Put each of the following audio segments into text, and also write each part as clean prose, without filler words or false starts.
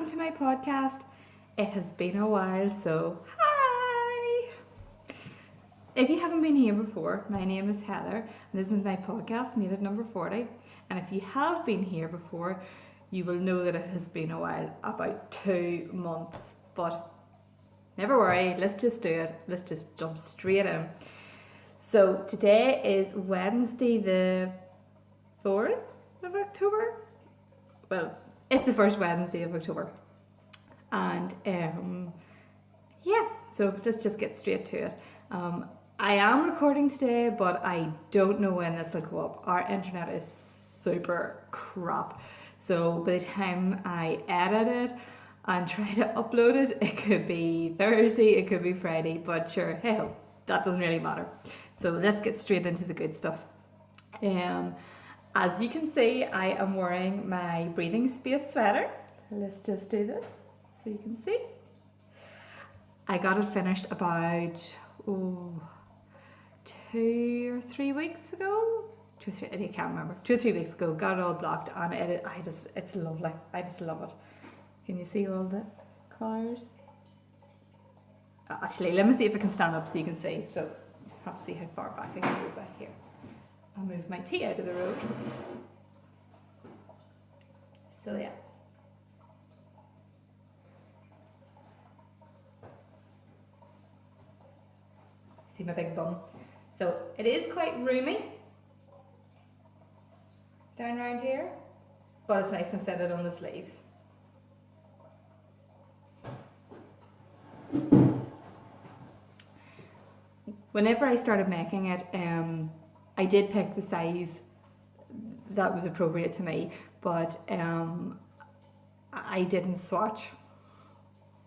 welcome to my podcast. It has been a while, so hi! If you haven't been here before, my name is Heather, and this is my podcast, Made It Number 40. And if you have been here before, you will know that it has been a while, about 2 months. But never worry, let's just do it. Let's just jump straight in. So today is Wednesday the 4th of October. Well, it's the first Wednesday of October. And yeah, so let's just get straight to it. I am recording today, but I don't know when this will go up. Our internet is super crap. So by the time I edit it and try to upload it, it could be Thursday, it could be Friday, but sure, hey ho, that doesn't really matter. So let's get straight into the good stuff. As you can see, I am wearing my breathing space sweater. Let's just do this so you can see. I got it finished about 2 or 3 weeks ago. 2 or 3, I can't remember. 2 or 3 weeks ago, got it all blocked, and it's lovely. I just love it. Can you see all the colours? Actually, let me see if I can stand up so you can see. So, I have to see how far back I can go back here. I'll move my tea out of the road. So yeah. See my big bum. So it is quite roomy down around here, but it's nice and fitted on the sleeves. Whenever I started making it, I did pick the size that was appropriate to me, but I didn't swatch.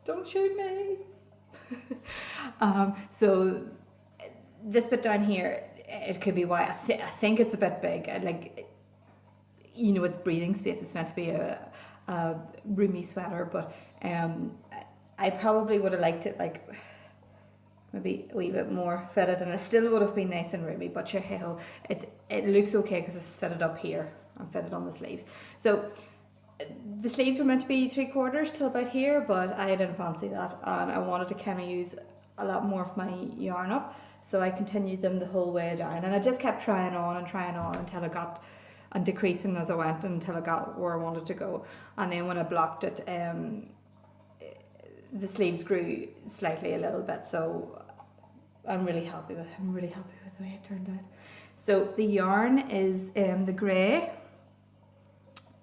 Don't shoot me. So this bit down here, it could be why I think it's a bit big. It's breathing space. It's meant to be a roomy sweater, but I probably would have liked it like maybe a wee bit more fitted, and it still would have been nice and roomy, but sure, hey ho, it looks okay because it's fitted up here and fitted on the sleeves. So the sleeves were meant to be 3/4 till about here, but I didn't fancy that, and I wanted to kind of use a lot more of my yarn up, so I continued them the whole way down, and I just kept trying on until I got, and decreasing as I went until I got where I wanted to go. And then when I blocked it, the sleeves grew slightly a little bit, so I'm really happy with the way it turned out. So the yarn is the grey.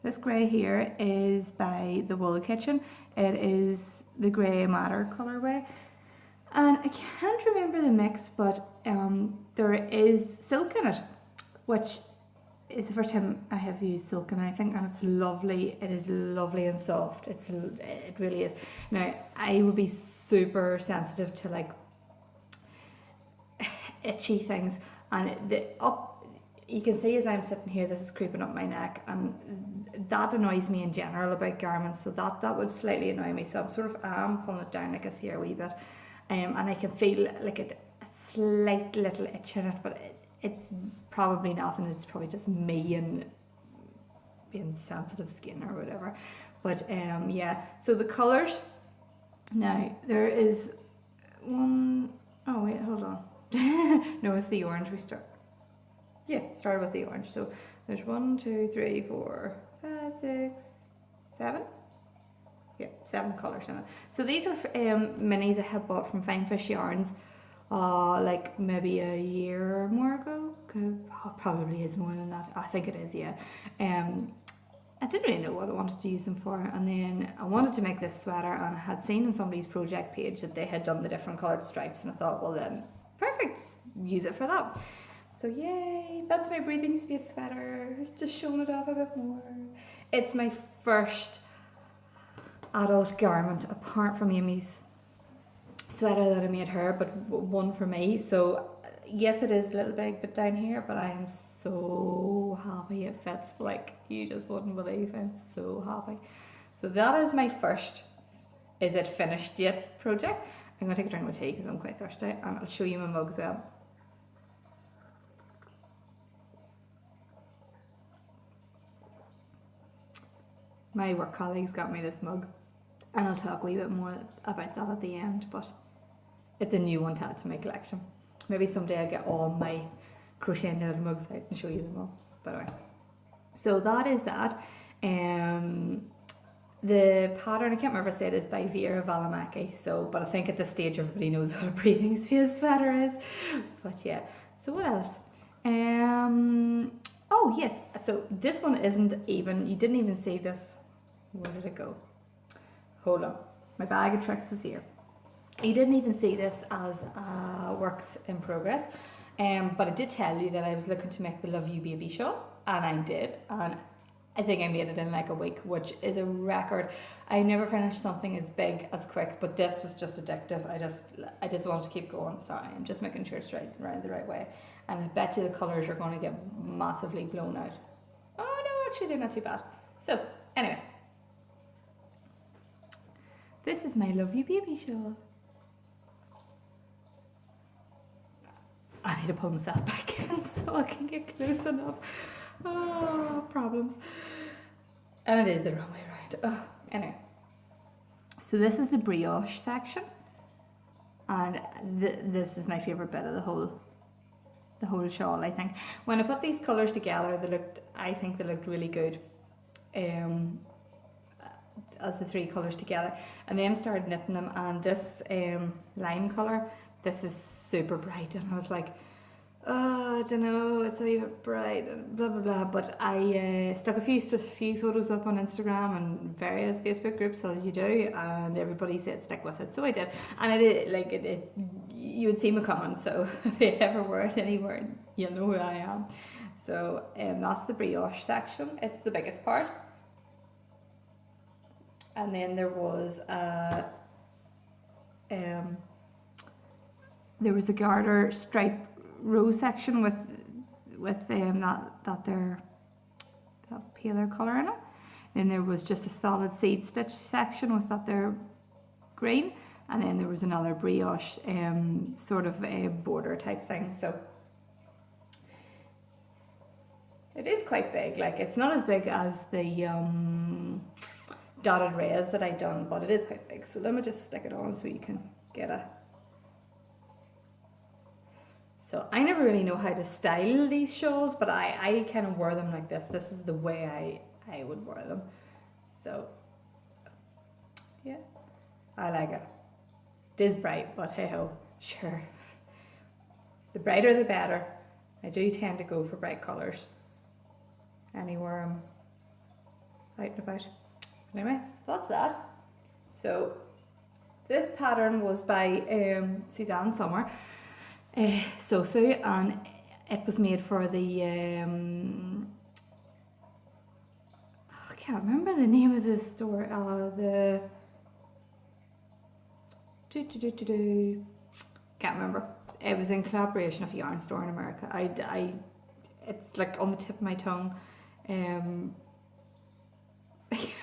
This grey here is by the Wool Kitchen. It is the Grey Matter colourway, and I can't remember the mix, but there is silk in it, which is the first time I have used silk in anything, and it's lovely. It is lovely and soft. It really is. Now I would be super sensitive to like itchy things, and you can see as I'm sitting here, this is creeping up my neck, and that annoys me in general about garments. So that would slightly annoy me. So I'm sort of pulling it down, like I see a wee bit, and I can feel like a slight little itch in it, but it's probably nothing. It's probably just me and being sensitive skin or whatever. But yeah, so the colours, now there is one, oh wait, hold on. No, it's the orange. Started with the orange. So there's 1, 2, 3, 4, 5, 6, 7. Yeah, 7 colours in it. So these were minis I had bought from Fine Fish Yarns like maybe a year or more ago. Probably is more than that. I think it is, yeah. I didn't really know what I wanted to use them for, and then I wanted to make this sweater, and I had seen on somebody's project page that they had done the different coloured stripes, and I thought, well then, perfect, use it for that. So yay, that's my breathing space sweater, just showing it off a bit more. It's my first adult garment apart from Amy's sweater that I made her, but one for me. So yes, it is a little big bit down here, but I am so happy it fits like you just wouldn't believe. I'm so happy. So that is my first is it finished yet project. I'm going to take a drink of my tea because I'm quite thirsty, and I'll show you my mug as well. My work colleagues got me this mug. and I'll talk a wee bit more about that at the end, but it's a new one to add to my collection. Maybe someday I'll get all my crochet knitted mugs out and show you them all. But anyway, so that is that. The pattern, I can't remember if I said, is by Vera Valimaki. So, but I think at this stage everybody knows what a breathing space sweater is. But yeah, so what else? Oh yes, so this one isn't even, you didn't even see this. Where did it go? Hold on, my bag of tricks is here. You didn't even see this as works in progress, but I did tell you that I was looking to make the Love You Baby shawl, and I did, and I think I made it in like a week, which is a record. I never finished something as big as quick, but this was just addictive. I just wanted to keep going. Sorry, I'm just making sure it's around the right way, and I bet you the colours are going to get massively blown out. Oh no, actually they're not too bad. So anyway, this is my Love You Baby shawl. I need to pull myself back in so I can get close enough. Oh, problems. And it is the wrong way around. Oh, anyway. So this is the brioche section. And this is my favourite bit of the whole shawl, I think. When I put these colours together, I think they looked really good. As the three colours together. And then I started knitting them, and this lime colour, this is super bright, and I was like, oh, I don't know, it's a wee bit bright and blah blah blah, but I stuck a few photos up on Instagram and various Facebook groups, as you do, and everybody said stick with it, so I did, and it you would see me coming, so if you ever wear it anywhere, you'll know who I am. So that's the brioche section. It's the biggest part, and then there was a garter stripe row section with that paler colour in it. Then there was just a solid seed stitch section with that there green, and then there was another brioche sort of a border type thing. So it is quite big. Like, it's not as big as the dotted rays that I done, but it is quite big. So let me just stick it on so you can get a. So I never really know how to style these shawls, but I kind of wear them like this. This is the way I would wear them. So yeah, I like it. It is bright, but hey ho, sure. The brighter the better. I do tend to go for bright colours anywhere I'm out and about. Anyway, so that's that. So this pattern was by Suzanne Sommer. So and it was made for the I can't remember the name of the store. Can't remember. It was in collaboration with a yarn store in America. It's like on the tip of my tongue. I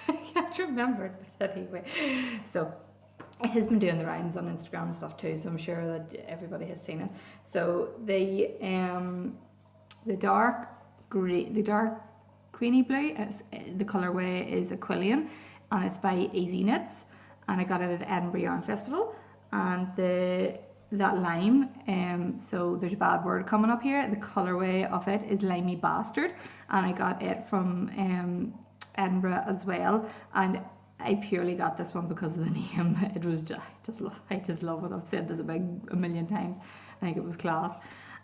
can't remember it, but anyway. So it has been doing the rounds on Instagram and stuff too, so I'm sure that everybody has seen it. So the dark greeny blue, the colourway is Aquilian, and it's by Easy Knits, and I got it at Edinburgh Yarn Festival. And that lime, so there's a bad word coming up here. The colourway of it is Limey Bastard, and I got it from Edinburgh as well. And I purely got this one because of the name. It was I just love it. I've said this a million times. I think it was class.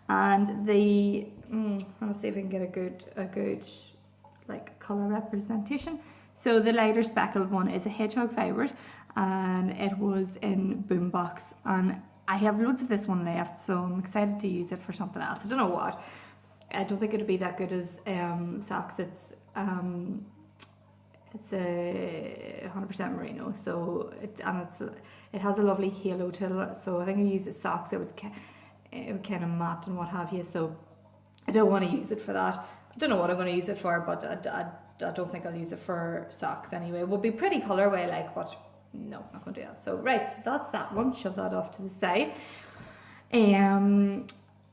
And the let's see if I can get a good like colour representation. So the lighter speckled one is a hedgehog fibred, and it was in Boombox, and I have loads of this one left, so I'm excited to use it for something else. I don't know what. I don't think it'll be that good as socks. It's a 100% merino, so it has a lovely halo to it. So I think I use it socks. It would kind of matte and what have you. So I don't want to use it for that. I don't know what I'm going to use it for, but I don't think I'll use it for socks anyway. It would be pretty colourway like, but no, I'm not going to do that. So right, so that's that one. Shove that off to the side.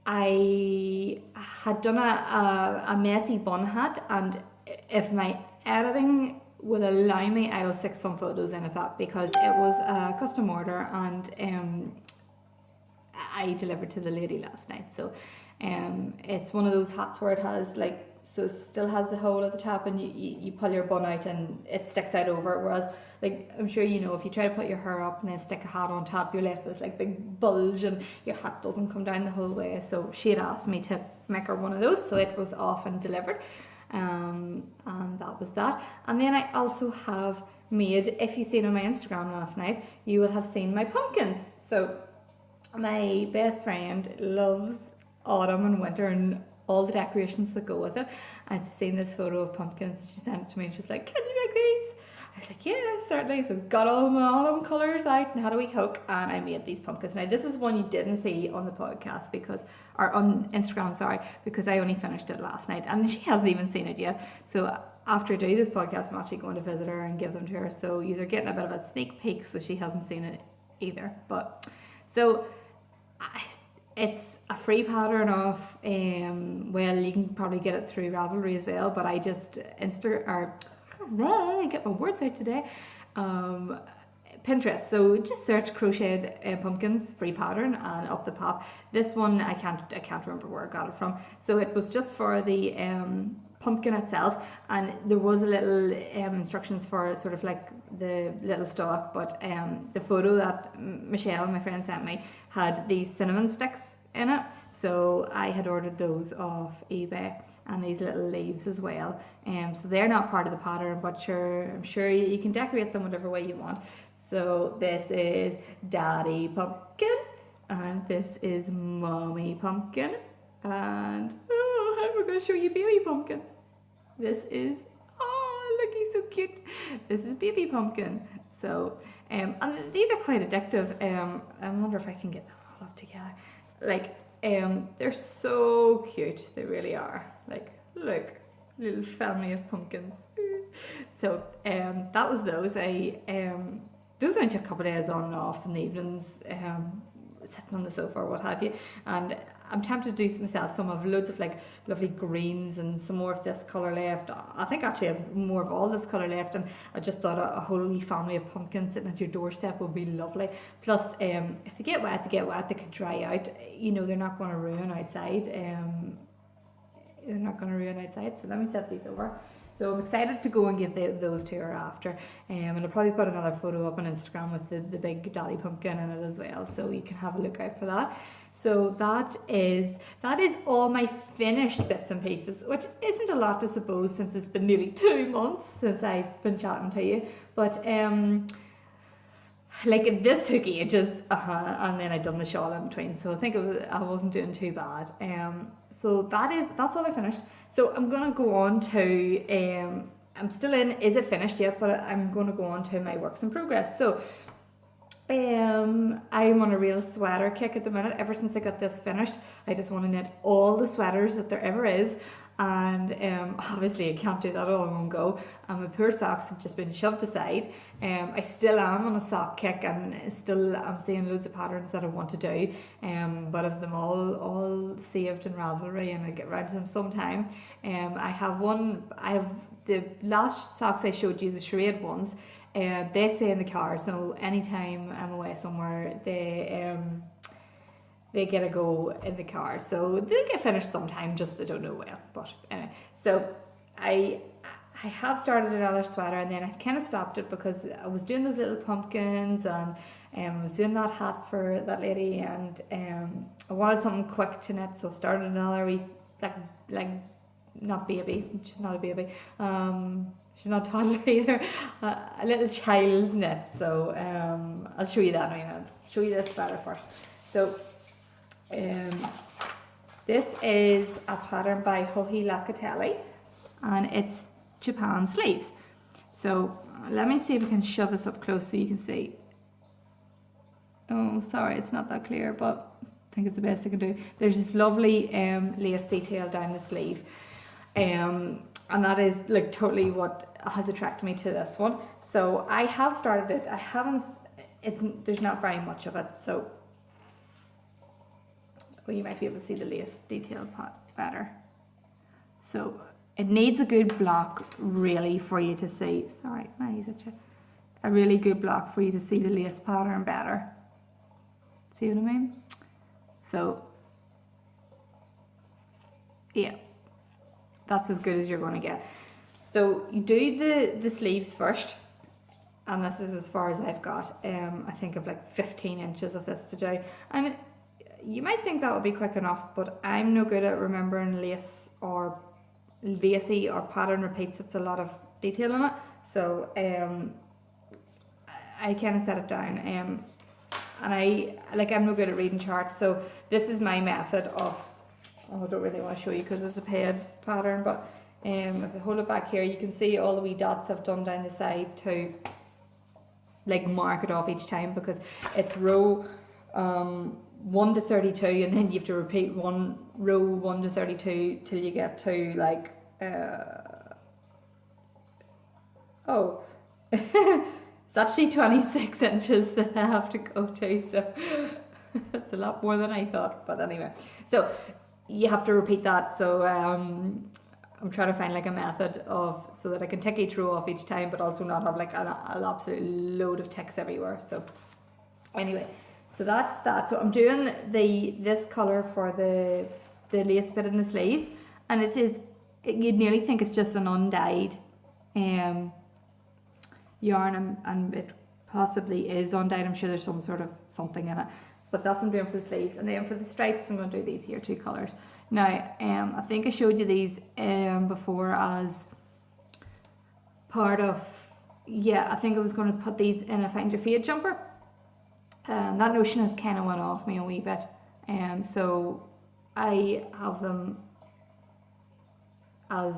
I had done a messy bun hat, and if my editing will allow me, I will stick some photos in of that, because it was a custom order, and I delivered to the lady last night. So it's one of those hats where it has like, so it still has the hole at the top, and you pull your bun out and it sticks out over it, whereas like, I'm sure you know, if you try to put your hair up and then stick a hat on top, you're left with like big bulge and your hat doesn't come down the whole way. So she had asked me to make her one of those, so it was off and delivered, and that was that. And then I also have made, if you've seen on my Instagram last night, you will have seen my pumpkins. So my best friend loves autumn and winter and all the decorations that go with it, and she's seen this photo of pumpkins and she sent it to me and she's like, can you make these? I was like, yeah, certainly. So got all my autumn colours out and had a wee hook, and I made these pumpkins. Now this is one you didn't see on the podcast, because, or on Instagram, sorry, because I only finished it last night and she hasn't even seen it yet. So after I do this podcast, I'm actually going to visit her and give them to her, so you're getting a bit of a sneak peek, so she hasn't seen it either. But so it's a free pattern off, well, you can probably get it through Ravelry as well, but I just get my words out today, Pinterest. So just search crocheted pumpkins free pattern, and up the pop this one. I can't remember where I got it from, so it was just for the pumpkin itself, and there was a little instructions for sort of like the little stalk, but the photo that Michelle, my friend, sent me had these cinnamon sticks in it, so I had ordered those off eBay, and these little leaves as well. So they're not part of the pattern, but I'm sure you can decorate them whatever way you want. So this is Daddy Pumpkin, and this is Mommy Pumpkin, and we're going to show you Baby Pumpkin. This is, oh look, he's so cute. This is Baby Pumpkin. So and these are quite addictive. I wonder if I can get them all up together. Like they're so cute, they really are. Like, look, little family of pumpkins. So that was those. Those only took a couple of days on and off in the evenings, sitting on the sofa or what have you, and I'm tempted to do myself some of loads of like lovely greens and some more of this colour left. I think actually I have more of all this colour left, and I just thought a whole wee family of pumpkins sitting at your doorstep would be lovely. Plus if they get wet, they can dry out. You know, they're not going to ruin outside. So let me set these over. So I'm excited to go and give those to her after, and I'll probably put another photo up on Instagram with the big Daddy Pumpkin in it as well, so you can have a look out for that. So that is all my finished bits and pieces, which isn't a lot, I suppose, since it's been nearly 2 months since I've been chatting to you. But like this took ages, and then I'd done the shawl in between, so I think I wasn't doing too bad. So that's all I finished. So I'm gonna go on to I'm still in is it finished yet, but I'm gonna go on to my works in progress. So I'm on a real sweater kick at the minute. Ever since I got this finished, I just want to knit all the sweaters that there ever is, and obviously I can't do that all in one go, and my poor socks have just been shoved aside. I still am on a sock kick, and still I'm seeing loads of patterns that I want to do, but of them all saved in Ravelry, and I'll get round to them sometime. I have the last socks I showed you, the charade ones. They stay in the car, so anytime I'm away somewhere, they get a go in the car. So they'll get finished sometime, just I don't know when. But anyway, so I have started another sweater, and then I've kind of stopped it because I was doing those little pumpkins, and I was doing that hat for that lady, and I wanted something quick to knit, so I started another wee like not baby, she's not a baby. She's not toddler either, a little child knit. So I'll show you that now. I'll show you this sweater first. So this is a pattern by Hohi Locatelli, and it's Japan sleeves. So let me see if we can shove this up close so you can see. Oh, sorry, it's not that clear, but I think it's the best I can do. There's this lovely lace detail down the sleeve. And that is like totally what has attracted me to this one. So I have started it. There's not very much of it, so you might be able to see the lace detail part better. So it needs a good block really for you to see. Sorry, my eyes itchy. A really good block for you to see the lace pattern better. See what I mean? So yeah, that's as good as you're going to get. So you do the sleeves first, and this is as far as I've got. I think of like 15 inches of this to do, and you might think that would be quick enough, but I'm no good at remembering lace or lacy or pattern repeats. It's a lot of detail in it, so I kind of set it down, and I'm no good at reading charts, so this is my method of. Oh, I don't really want to show you because it's a paid pattern, but if I hold it back here, you can see all the wee dots I've done down the side to like mark it off each time, because it's row 1 to 32, and then you have to repeat row 1 to 32 till you get to like it's actually 26 inches that I have to go to, so it's a lot more than I thought. But anyway, so you have to repeat that. So I'm trying to find like a method of so that I can tick each row off each time, but also not have like an absolute load of ticks everywhere. So anyway, so that's that. So I'm doing this colour for the lace bit in the sleeves, and you'd nearly think it's just an undyed yarn, and it possibly is undyed. I'm sure there's some sort of something in it, but that's what I'm doing for the sleeves. And then for the stripes, I'm going to do these here 2 colours. Now I think I showed you these before as part of, I think I was going to put these in a Find Your Fade jumper. That notion has kind of went off me a wee bit, so I have them as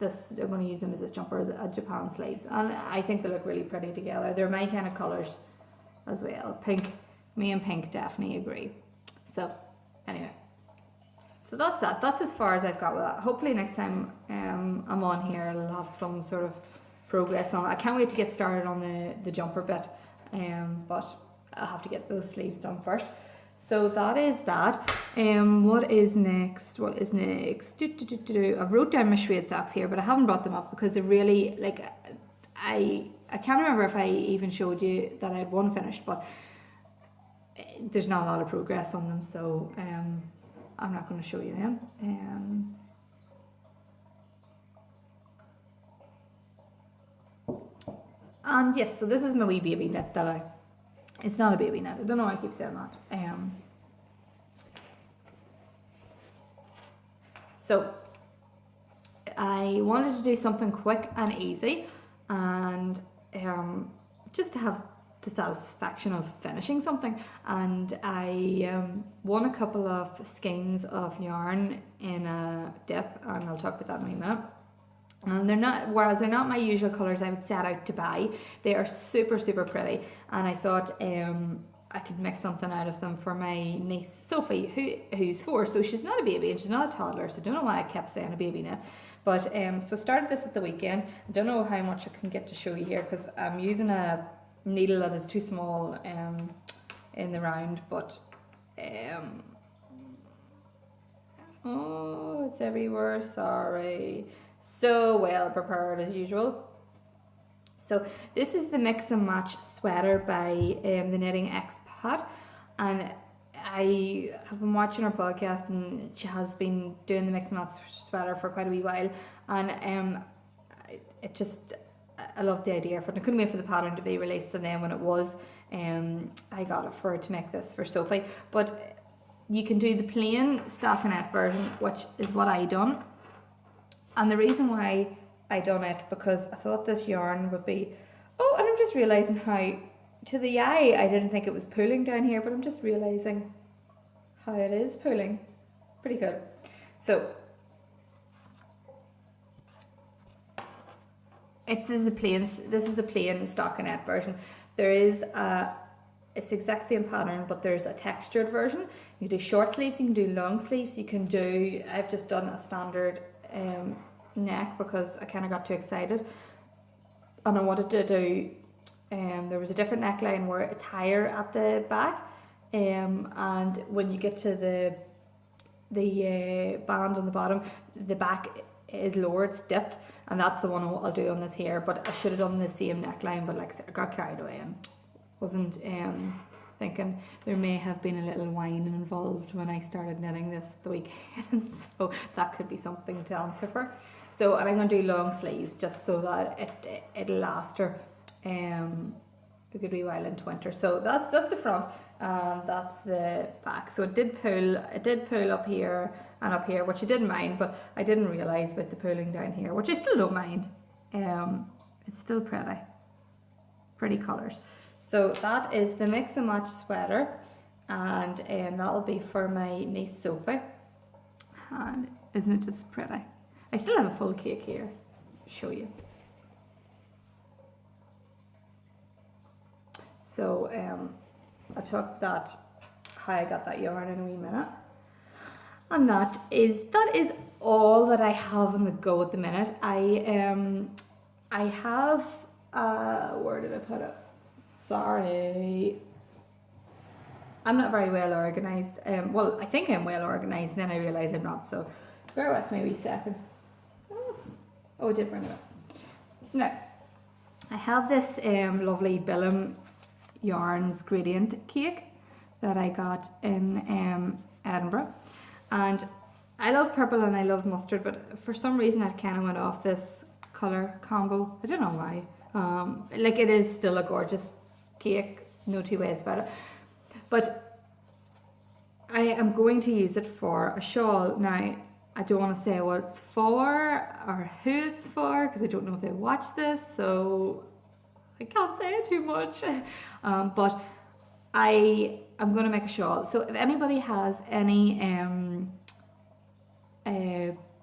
this. I'm going to use them as this jumper, Japan sleeves, and I think they look really pretty together. They're my kind of colours as well. Pink, me and pink definitely agree. So anyway, so that's that. That's as far as I've got with that. Hopefully next time I'm on here, I'll have some sort of progress on it. I can't wait to get started on the jumper bit, but I'll have to get those sleeves done first. So that is that. What is next? What is next? I wrote down my suede socks here, but I haven't brought them up because they're really, like, I can't remember if I even showed you that I had one finished, but there's not a lot of progress on them, so I'm not going to show you them. And yes, so this is my wee baby knit that it's not a baby knit. I don't know why I keep saying that. So I wanted to do something quick and easy, and just to have the satisfaction of finishing something. And I won a couple of skeins of yarn in a dip, and I'll talk about that in a minute. And whereas they're not my usual colours I would set out to buy, they are super, super pretty. And I thought I could make something out of them for my niece Sophie, who's 4, so she's not a baby and she's not a toddler, so I don't know why I kept saying a baby knit. But so started this at the weekend. I don't know how much I can get to show you here because I'm using a needle that is too small in the round, but oh, it's everywhere, sorry. So well prepared as usual. So this is the Mix and Match sweater by the Knitting Expat, and I have been watching her podcast, and she has been doing the Mix and Match sweater for quite a wee while, and I love the idea for it. I couldn't wait for the pattern to be released, and then when it was, I got it for her to make this for Sophie. But you can do the plain stockinette version, which is what I done. And the reason why I done it, because I thought this yarn would be, and I'm just realising how, to the eye, I didn't think it was pulling down here, but I'm just realising how it is pulling. Pretty cool. So, this is the plain stockinette version. There is it's the exact same pattern, but there's a textured version. You can do short sleeves, you can do long sleeves, you can do, I've just done a standard neck because I kind of got too excited and I wanted to do there was a different neckline where it's higher at the back, and when you get to the band on the bottom, the back is lower, it's dipped, and that's the one I'll do on this here. But I should have done the same neckline, but like I got carried away and wasn't thinking there may have been a little wine involved when I started knitting this the weekend, so that could be something to answer for. So, and I'm going to do long sleeves just so that it'll last her a good wee while into winter. So that's the front, and that's the back. So it did pull up here and up here, which I didn't mind, but I didn't realise about the pulling down here, which I still don't mind. It's still pretty colours. So that is the mix and match sweater, and that'll be for my niece Sophie. And isn't it just pretty? I still have a full cake here. Show you. So I took that, how I got that yarn in a wee minute, and that is all that I have on the go at the minute. I have where did I put it? Sorry, I'm not very well organised. Well, I think I'm well organised, and then I realise I'm not. So bear with me a wee second. Oh, I did bring it up. Now I have this lovely Bilham Yarns gradient cake that I got in Edinburgh, and I love purple and I love mustard, but for some reason I kind of went off this colour combo. I don't know why. Like, it is still a gorgeous cake, no two ways about it, but I am going to use it for a shawl. Now I don't want to say what it's for or who it's for because I don't know if they watch this, so I can't say too much. But I am going to make a shawl. So if anybody has any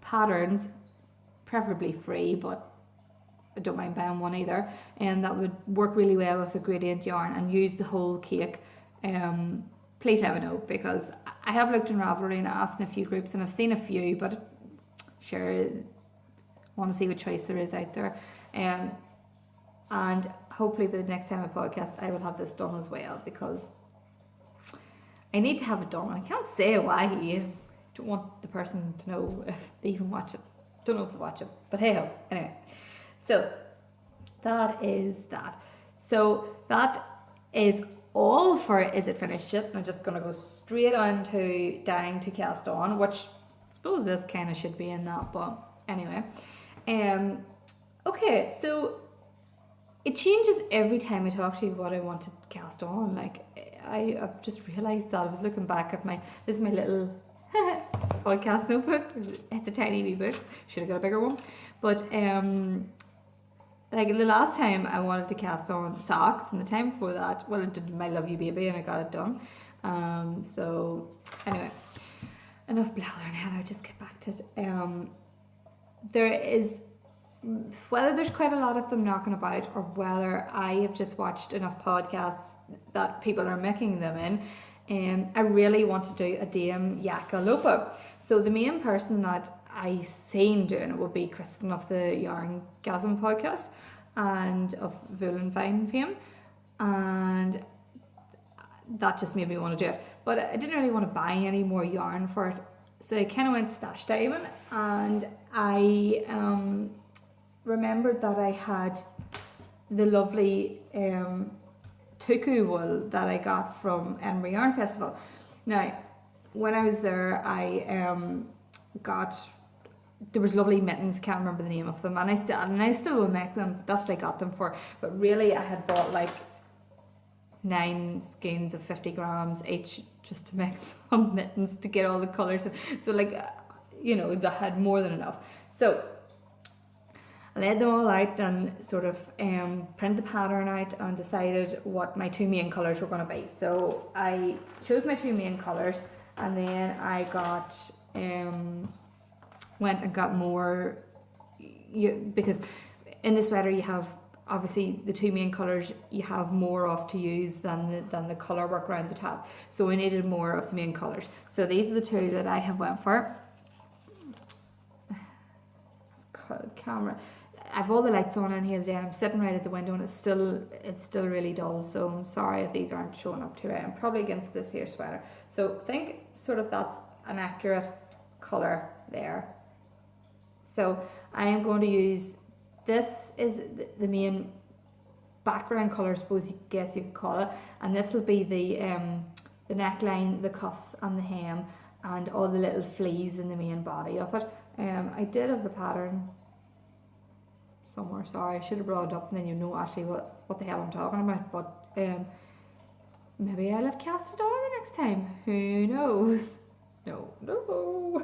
patterns, preferably free, but I don't mind buying one either, and that would work really well with the gradient yarn and use the whole cake, please let me know, because I have looked in Ravelry and asked in a few groups and I've seen a few, but sure, want to see what choice there is out there. And hopefully by the next time I podcast I will have this done as well, because I need to have it done. I can't say why. I don't want the person to know if they even watch it. Don't know if they watch it, but hey ho. Anyway, so that is that. So that is all for Is It Finished Yet? I'm just going to go straight on to Dying to Cast On, which I suppose this kind of should be in that, but anyway. Okay, so it changes every time I talk to you what I want to cast on. Like, I've just realised that I was looking back at this is my little podcast notebook. It's a tiny wee book. Should have got a bigger one. But like the last time I wanted to cast on socks, and the time before that, well, I did My Love You Baby and I got it done. So anyway, enough blather and Heather, just get back to it. There is, whether there's quite a lot of them knocking about or whether I have just watched enough podcasts that people are making them in, I really want to do a Dame Yaka Lopa. So the main person that I seen doing it would be Kristen of the Yarn Gasm podcast and of Wool and Vine fame, and that just made me want to do it. But I didn't really want to buy any more yarn for it, so I kind of went stash diving, and I remembered that I had the lovely tuku wool that I got from Edinburgh Yarn Festival. Now, when I was there, I there was lovely mittens, can't remember the name of them, and I still will make them. That's what I got them for. But really, I had bought like 9 skeins of 50 grams each just to make some mittens to get all the colours. So like, you know, that had more than enough. So I laid them all out and sort of printed the pattern out and decided what my 2 main colours were going to be. So I chose my 2 main colours, and then I got went and got more, because in the sweater you have obviously the 2 main colours you have more of to use than the colour work around the top. So I needed more of the main colours. So these are the 2 that I have went for. Camera. I've all the lights on in here today. I'm sitting right at the window and it's still really dull. So I'm sorry if these aren't showing up too right. I'm probably against this here sweater. So think sort of that's an accurate colour there. So I am going to use, this is the main background colour, I suppose you could call it, and this will be the neckline, the cuffs and the hem, and all the little fleas in the main body of it. I did have the pattern somewhere, sorry, I should have brought it up and then you know actually what the hell I'm talking about, but maybe I'll have cast it all the next time, who knows. No,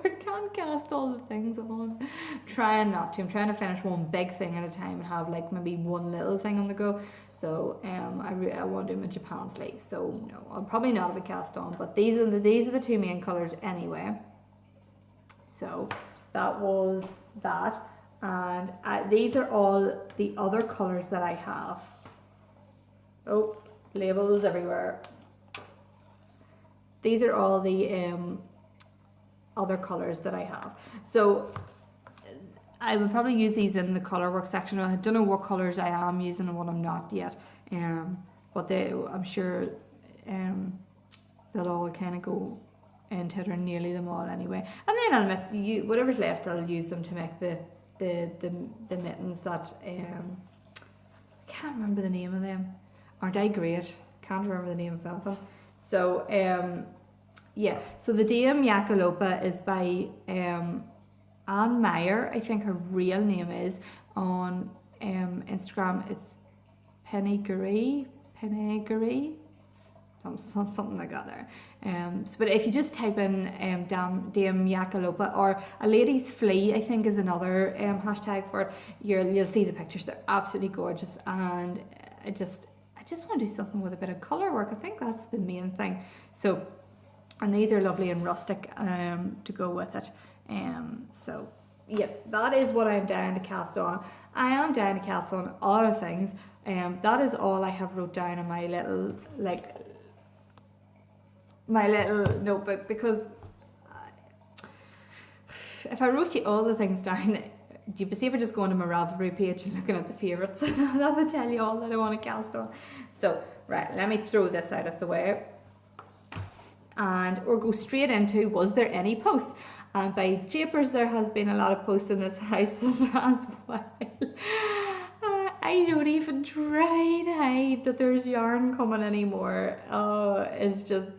I can't cast all the things on. Trying not to. I'm trying to finish one big thing at a time and have like maybe one little thing on the go. So I want to do my Japan sleeves. So no, I'll probably not have a cast on. But these are the two main colours anyway. So that was that, and these are all the other colours that I have. Oh, labels everywhere. These are all the other colours that I have. So I will probably use these in the colour work section. I don't know what colours I am using and what I'm not yet, but I'm sure they'll all kind of go into it, or nearly them all anyway. And then I'll make whatever's left, I'll use them to make the mittens that I can't remember the name of them. Aren't I great? Can't remember the name of anything. So yeah, so the Dame Yakalopa is by Anne Meyer, I think her real name is. On Instagram it's Pennegury, something like that there. So, but if you just type in Dame Yakalopa, or a lady's flea, I think is another hashtag for it, you'll see the pictures. They're absolutely gorgeous, and I just want to do something with a bit of colour work. I think that's the main thing. So, and these are lovely and rustic to go with it. So yeah, that is what I'm down to cast on. I am down to cast on other things. That is all I have wrote down in my little notebook, because if I wrote you all the things down, you'd be safer just going to my Ravelry page and looking at the favourites. That would tell you all that I want to cast on. So right, let me throw this out of the way, and we'll go straight into, was there any posts? And by japers, there has been a lot of posts in this house this last while. I don't even try to hide that there's yarn coming anymore. Oh, it's just,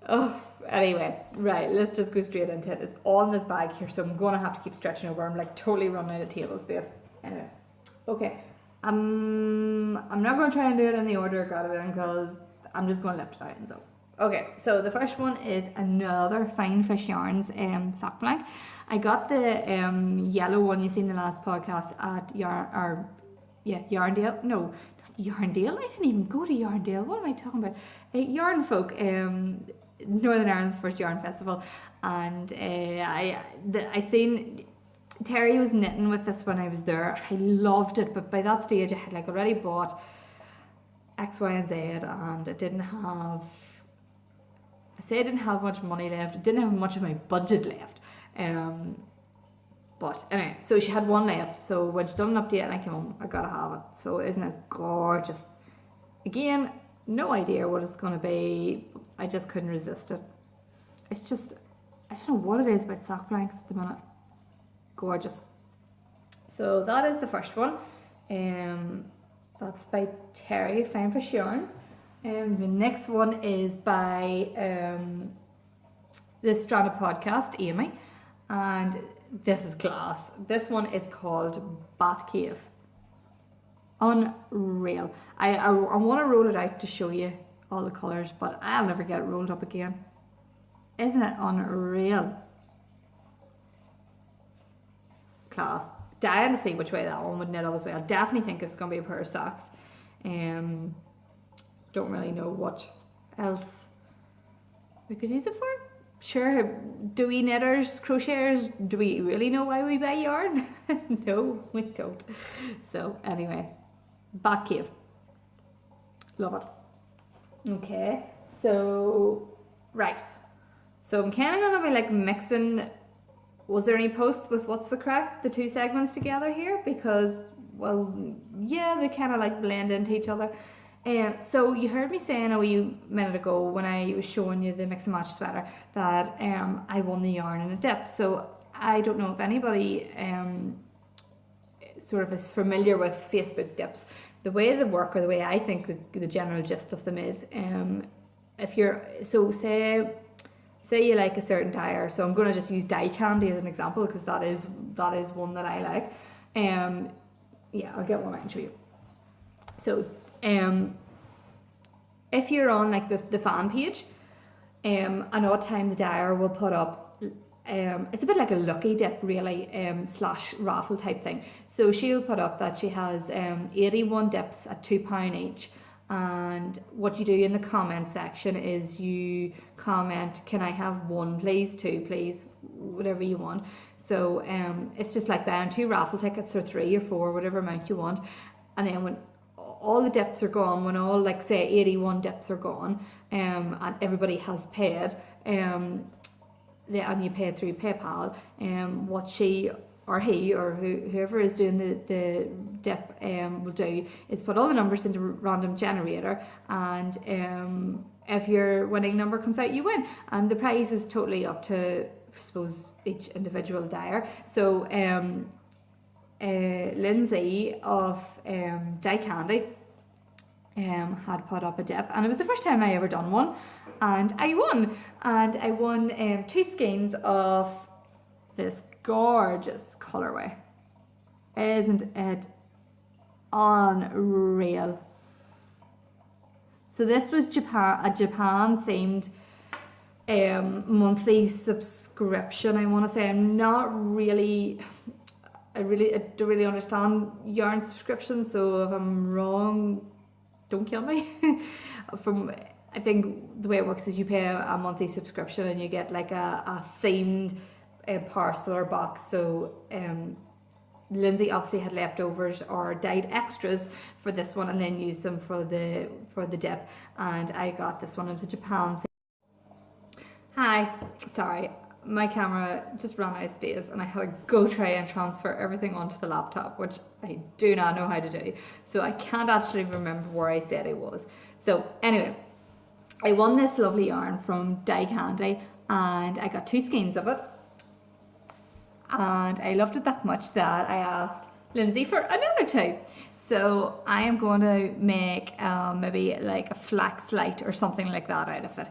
oh, anyway, right, let's just go straight into it. It's all in this bag here, so I'm going to have to keep stretching over. I'm like totally running out of table space. Anyway, okay, I'm not going to try and do it in the order I got it in, because I'm just going to lift it out and so. Okay, so the first one is another Fine Fish Yarns sock blank. I got the yellow one you seen in the last podcast at Yarndale. No, not Yarndale. I didn't even go to Yarndale. What am I talking about? Yarn Folk, Northern Ireland's first yarn festival, and I seen Terry was knitting with this when I was there. I loved it, but by that stage I had like already bought X, Y, and Z, and I didn't have. I didn't have much money left. I didn't have much of my budget left. But anyway, so she had one left. So when she done an update and I came home, I gotta have it. So isn't it gorgeous? Again, no idea what it's gonna be. I just couldn't resist it. It's just, I don't know what it is about sock blanks at the minute. Gorgeous. So that is the first one. That's by Terry, Fine Fish Yarns. The next one is by the Stranded Podcast, Amy, and this is class. This one is called Bat Cave. Unreal. I want to roll it out to show you all the colours, but I'll never get it rolled up again. Isn't it unreal? Class. Dying to see which way that one would knit up as well. I definitely think it's going to be a pair of socks. Don't really know what else we could use it for. Sure, do we knitters, crocheters, do we really know why we buy yarn? No, we don't. So anyway, Bat Cave. Love it. Okay, so, right. So I'm kind of going to be like mixing, was there any posts with what's the crack, the two segments together here? Because, well, yeah, they kind of like blend into each other. So you heard me saying a wee minute ago when I was showing you the mix and match sweater that I won the yarn in a dip. So I don't know if anybody sort of is familiar with Facebook dips. The way they work, or the way I think the general gist of them is, if you're, so say you like a certain dyer, so I'm going to just use dye candy as an example because that is one that I like. Yeah, I'll get one out and show you. So if you're on like the fan page, an odd time the dyer will put up, it's a bit like a lucky dip really, slash raffle type thing. So she'll put up that she has 81 dips at £2 each. And what you do in the comment section is you comment, can I have one please, two please, whatever you want. So it's just like buying 2 raffle tickets, or 3 or 4, whatever amount you want. And then when all the dips are gone, when all, like say 81 dips are gone, and everybody has paid, and you pay through PayPal, what she or he or whoever is doing the dip will do is put all the numbers into a random generator, and if your winning number comes out, you win. And the prize is totally up to, I suppose, each individual dyer. So Lindsay of Dye Candy had put up a dip, and it was the first time I ever done one, and I won. And I won 2 skeins of this gorgeous colorway. Isn't it unreal? So this was a Japan themed monthly subscription, I want to say. I'm not really, I don't really understand yarn subscriptions, so if I'm wrong, don't kill me. I think the way it works is you pay a monthly subscription and you get like a themed parcel or box. So Lindsay obviously had leftovers or dyed extras for this one, and then used them for the dip, and I got this one. It was a Japan thing. Hi, sorry, my camera just ran out of space and I had to go try and transfer everything onto the laptop, which I do not know how to do, so I can't actually remember where I said I was. So anyway, I won this lovely yarn from Dye Candy, and I got 2 skeins of it, and I loved it that much that I asked Lindsay for another 2. So I am going to make maybe like a flax light or something like that out of it.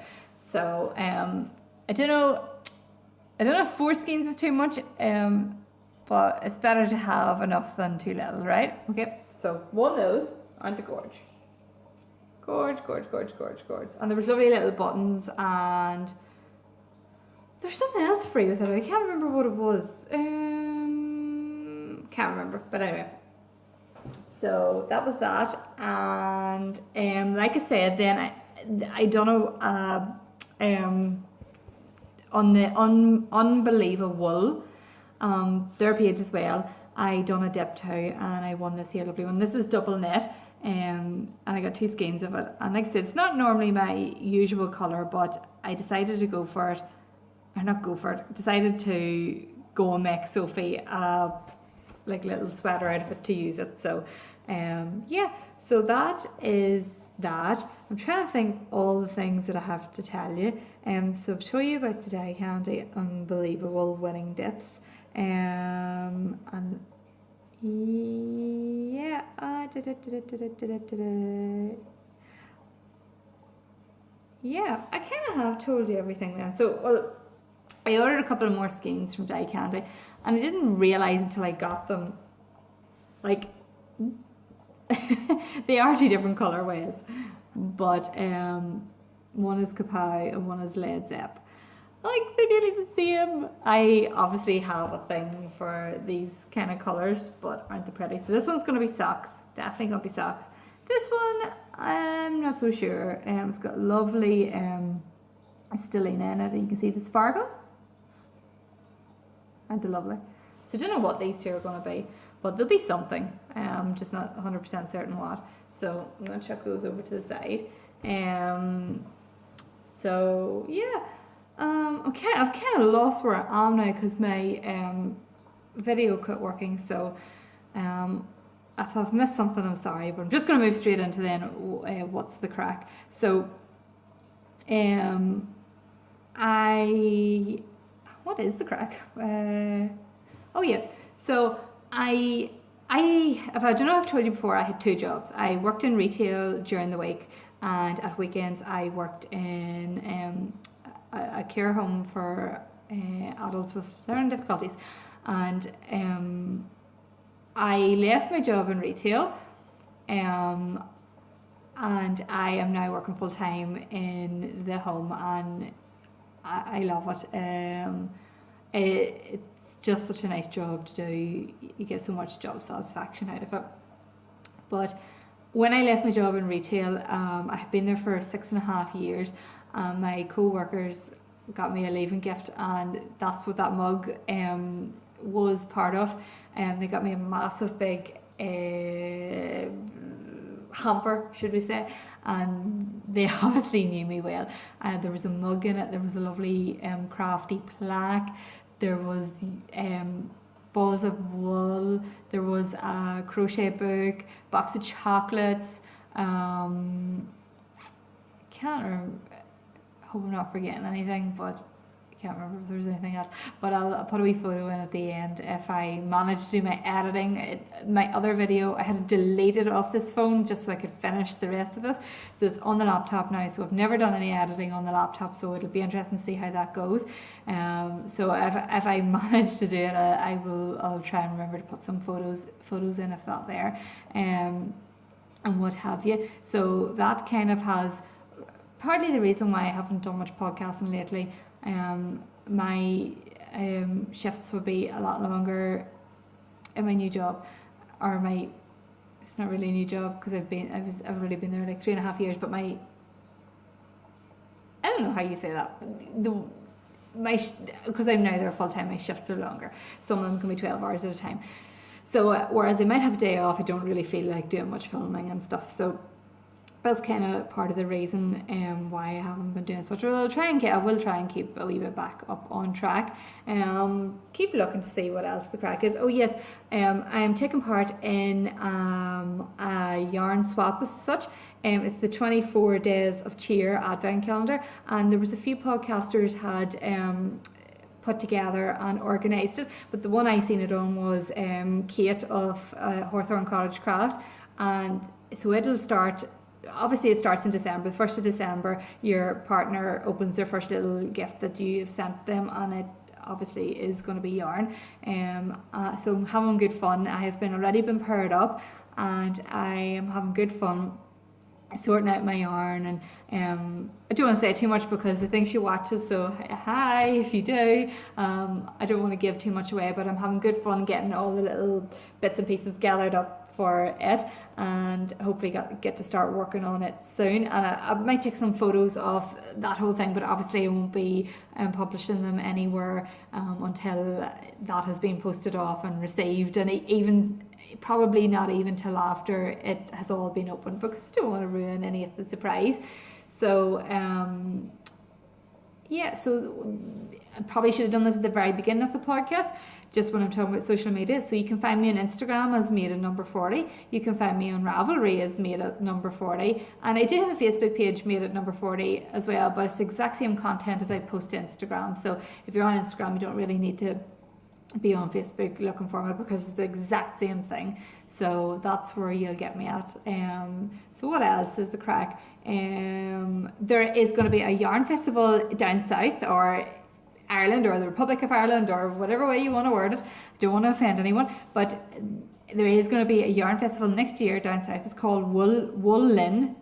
So I don't know if 4 skeins is too much, but it's better to have enough than too little, right? Okay, so one of those, aren't they gorge? Gorge. And there was lovely little buttons, and there's something else free with it. I can't remember what it was. Can't remember, but anyway. So that was that, and like I said, then I done on the Unbelievable Wool, their page as well, I done a dip too, and I won this here lovely one. This is double knit, and I got 2 skeins of it, and like I said, it's not normally my usual colour, but I decided to go for it, or not go for it, decided to go and make Sophie a like little sweater outfit to use it. So yeah, so that is that. I'm trying to think all the things that I have to tell you. So I've told you about the Dye Candy Unbelievable winning dips, and yeah, yeah, I kind of have told you everything then. So well, I ordered a couple of more skeins from Dye Candy, and I didn't realise until I got them, like, they are 2 different colourways, but one is Kapow and one is Led Zepp. Like, they're nearly the same. I obviously have a thing for these kind of colours, but aren't they pretty? So this one's going to be socks, definitely going to be socks. This one, I'm not so sure. It's got lovely stellene in it, and you can see the sparkles. Aren't they lovely? So I don't know what these 2 are going to be, but they'll be something. I'm just not 100% certain what. So I'm going to chuck those over to the side. So yeah, okay, I've kind of lost where I am now because my video quit working. So if I've missed something, I'm sorry, but I'm just going to move straight into then what's the crack. So what is the crack? Oh yeah, so if I don't know if I've told you before, I had 2 jobs. I worked in retail during the week, and at weekends I worked in a care home for adults with learning difficulties. And I left my job in retail, and I am now working full time in the home, and I love it. It's just such a nice job to do. You get so much job satisfaction out of it. But when I left my job in retail, I had been there for 6.5 years. My co-workers got me a leaving gift, and that's what that mug was part of. They got me a massive big hamper, should we say, and they obviously knew me well. There was a mug in it, there was a lovely crafty plaque, there was balls of wool, there was a crochet book, box of chocolates, can't remember, hope I'm not forgetting anything, but I can't remember if there was anything else, but I'll put a wee photo in at the end if I manage to do my editing. My other video, I had deleted it off this phone just so I could finish the rest of it, so it's on the laptop now, so I've never done any editing on the laptop, so it'll be interesting to see how that goes. So if I manage to do it, I'll try and remember to put some photos in if not there, and what have you. So that kind of has partly the reason why I haven't done much podcasting lately. My shifts will be a lot longer in my new job, or it's not really a new job because I've already been there like 3.5 years, but I don't know how you say that, because I'm now there full time, my shifts are longer. Some of them can be 12 hours at a time, so whereas I might have a day off, I don't really feel like doing much filming and stuff, so that's kind of part of the reason why I haven't been doing so much. I will try and keep a wee bit back up on track. Keep looking to see what else the crack is. Oh yes, I am taking part in a yarn swap as such. It's the 24 Days of Cheer Advent calendar, and there was a few podcasters had put together and organised it, but the one I seen it on was Kate of Hawthorne Cottage Craft, and so it'll start. Obviously it starts in December, the 1st of December, your partner opens their first little gift that you've sent them, and it obviously is going to be yarn. So I'm having good fun. I have already been paired up, and I am having good fun sorting out my yarn, and I don't want to say too much because I think she watches, so hi if you do. I don't want to give too much away, but I'm having good fun getting all the little bits and pieces gathered up for it, and hopefully get to start working on it soon. And I might take some photos of that whole thing, but obviously I won't be publishing them anywhere until that has been posted off and received, and even probably not even till after it has all been opened, because I don't want to ruin any of the surprise. So yeah, so I probably should have done this at the very beginning of the podcast, just when I'm talking about social media. So you can find me on Instagram as Made at No40. You can find me on Ravelry as Made at No40. And I do have a Facebook page, Made at No40 as well, but it's the exact same content as I post to Instagram. So if you're on Instagram, you don't really need to be on Facebook looking for me, because it's the exact same thing. So that's where you'll get me at. So what else is the crack? There is going to be a yarn festival down south, or Ireland, or the Republic of Ireland, or whatever way you want to word it. I don't want to offend anyone, but there is going to be a yarn festival next year down south. It's called Woolin,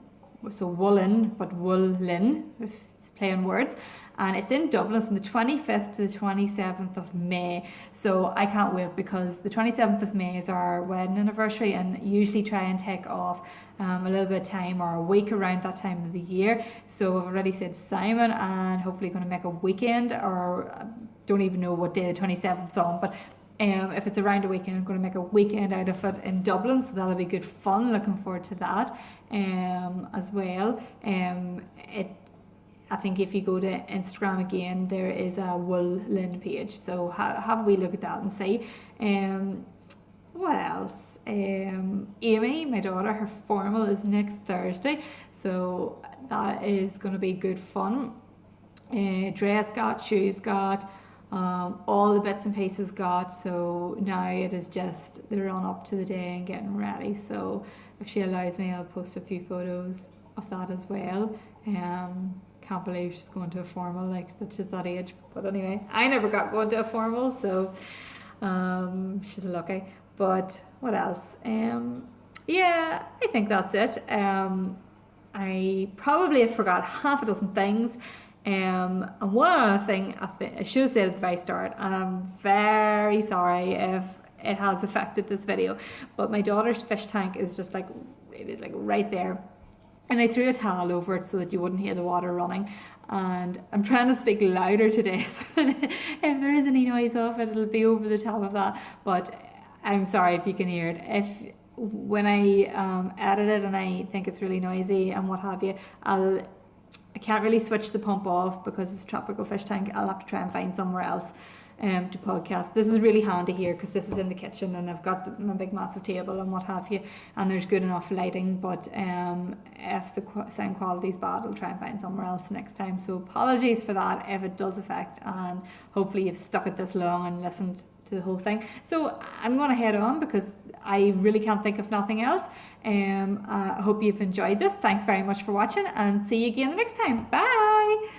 so Woolin, but Woolin, it's play on words, and it's in Dublin. It's from the 25th to the 27th of May. So I can't wait, because the 27th of May is our wedding anniversary, and usually try and take off a little bit of time, or a week around that time of the year. So I've already said to Simon, and hopefully going to make a weekend, or I don't even know what day the 27th is on, but if it's around a weekend, I'm going to make a weekend out of it in Dublin, so that'll be good fun. Looking forward to that as well. I think if you go to Instagram again, there is a Woolin page, so have a wee look at that and see. What else? Amy, my daughter, her formal is next Thursday, so that is going to be good fun. Dress got, shoes got, all the bits and pieces got, so now it is just the run up to the day and getting ready. So if she allows me, I'll post a few photos of that as well. Can't believe she's going to a formal, like that she's that age. But anyway, I never got going to a formal, so she's lucky. But what else? Yeah, I think that's it. I probably have forgot half a dozen things. And one other thing I should have said at the very start, and I'm very sorry if it has affected this video, but my daughter's fish tank is just like, it is like right there. And I threw a towel over it so that you wouldn't hear the water running. And I'm trying to speak louder today, so that if there is any noise of it, it'll be over the top of that. But I'm sorry if you can hear it. When I edit it and I think it's really noisy and what have you, I can't really switch the pump off because it's a tropical fish tank. I'll have to try and find somewhere else to podcast. This is really handy here because this is in the kitchen and I've got my big massive table and what have you, and there's good enough lighting. But if the sound quality is bad, I'll try and find somewhere else next time. So apologies for that if it does affect, and hopefully you've stuck it this long and listened to the whole thing. So I'm going to head on because I really can't think of nothing else. I hope you've enjoyed this. Thanks very much for watching, and see you again the next time. Bye.